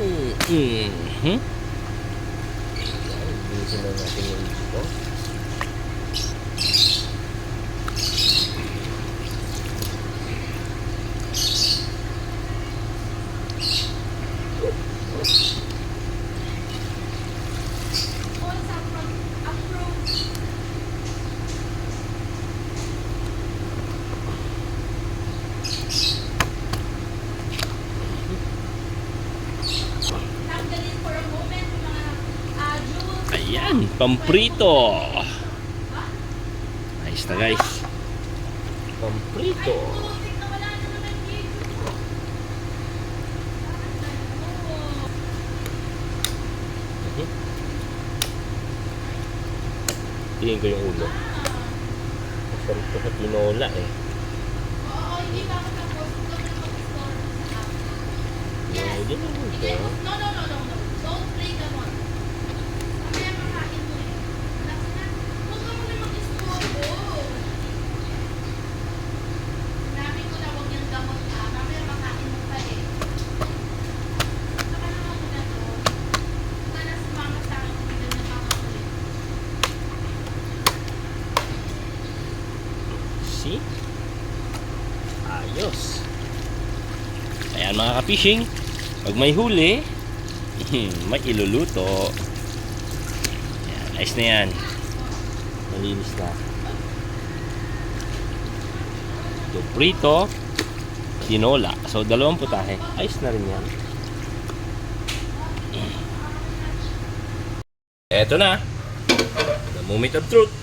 Mm-hmm. Bilisin na natin yung dito. Ayan, pamprito. Nice na guys. Pamprito. Tingin ko yung ulo. Masarap ko sa tinola eh. Oo, hindi ba ako tapos? Yes. Hindi na ito. No. Don't play the one. Mamaya makain mo eh. Anak na, huwag ka muna mag-istorbo. Sinabi ko na huwag yung gamot ka. Mamaya makain mo pa eh. Saka naman ko na to. Huwag ka na sumama sa akin kung hindi na makakulit. See? Ayos. Ayan mga ka-fishing, pag may huli, may iluluto. Ayan, nice na yan. Malinis na. Ito prito, tinola. So, dalawang putahe. Ayos na rin yan. Eto na. The moment of truth.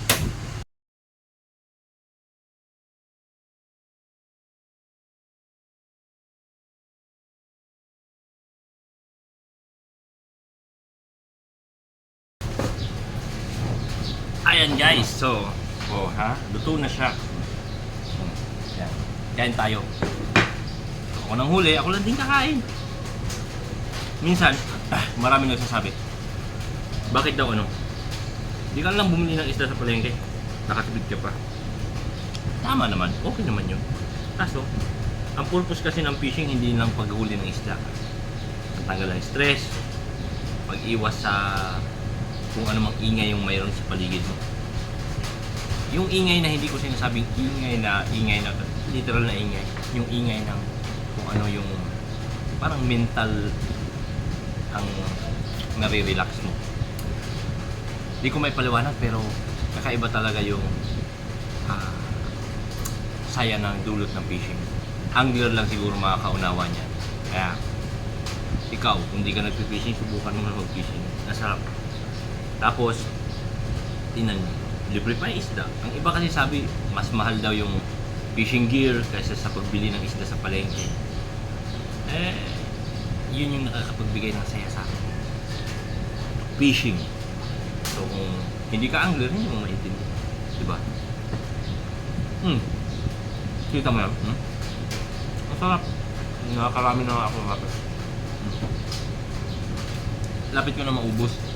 Ayan guys, so, luto na siya. Yan, kain tayo. Ako nang huli, ako lang din kakain. Minsan, marami nagsasabi, bakit daw ano? Di ka lang bumili ng isda sa palengke, nakatipid ka pa. Tama naman, okay naman yun. Kaso, ang purpose kasi ng fishing hindi lang paghuli ng isda. Ang tanggal ng stress, pag-iwas sa kung ano mang ingay yung mayroon sa paligid mo. Yung ingay na hindi ko sinasabing ingay na literal na ingay, yung ingay ng kung ano yung parang mental ang nare-relax mo. Hindi ko may paliwanag pero kakaiba talaga yung saya ng dulot ng fishing. Angler lang siguro makakaunawa niya. Kaya ikaw, kung hindi ka nagpi-fishing, subukan mo na mag-fishing. Nasarap. Tapos, tinan nyo, libre pa yung isda. Ang iba kasi sabi, mas mahal daw yung fishing gear kaysa sa pagbili ng isda sa palengke. Yun yung nakakapagbigay ng saya sa akin. Fishing. So, kung hindi ka angler, hindi mo maintindihan. Diba? Kita mo yan? Masarap. Nakakarami na ako kapit. Lapit ko na maubos.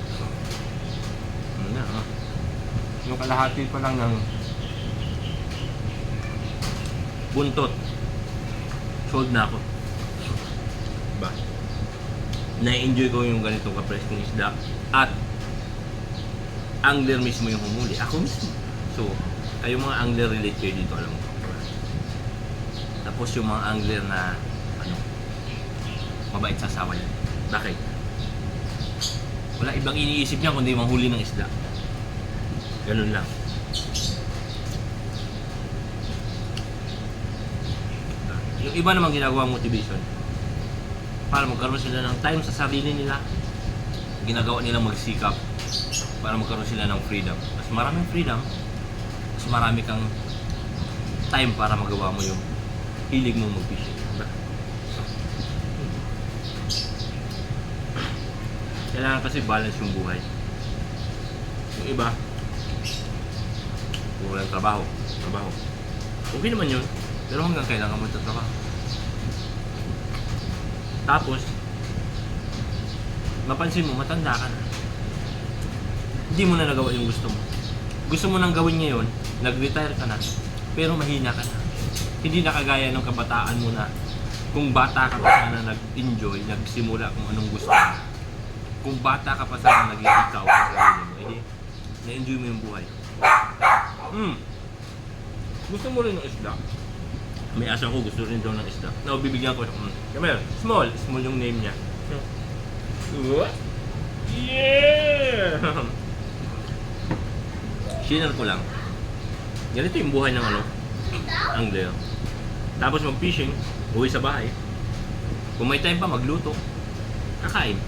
Yung kalahati pa lang ng buntot, sold na ako. Diba? Na-enjoy ko yung ganitong kapreskong isda at angler mismo yung humuli. Ako mismo. So, kayo mga angler relate kayo dito, alam mo. Tapos yung mga angler na mabait sa asawa niya. Bakit? Wala ibang iniisip niya kundi manghuli ng isda. Ganun lang. Yung iba namang ginagawang motivation para magkaroon sila ng time sa sarili nila. Ginagawa nilang magsikap para magkaroon sila ng freedom. Mas maraming freedom, mas marami kang time para magawa mo yung hilig mo mag-fishing. Kailangan kasi balance yung buhay. Yung iba, walang trabaho. Okay naman yun, pero hanggang kailangan mo trabaho. Tapos, mapansin mo, matanda ka na. Hindi mo na nagawa yung gusto mo. Gusto mo nang gawin ngayon, nag-retire ka na, pero mahina ka na. Hindi na kagaya ng kabataan mo na Kung bata ka pa sana nag-enjoy, nagsimula kung anong gusto mo. Kung bata ka pa sana naging ikaw sa sarili mo, edi na-enjoy mo yung buhay. Gusto mo rin ng isda? May asa ko, gusto rin daw ng isda. No, bibigyan ko siya. Come here. Small. Small yung name niya. Yeah! Shinare ko lang. Ganito yung buhay ng angler. Tapos mag-fishing, uwi sa bahay. Kung may time pa, magluto. Kakain.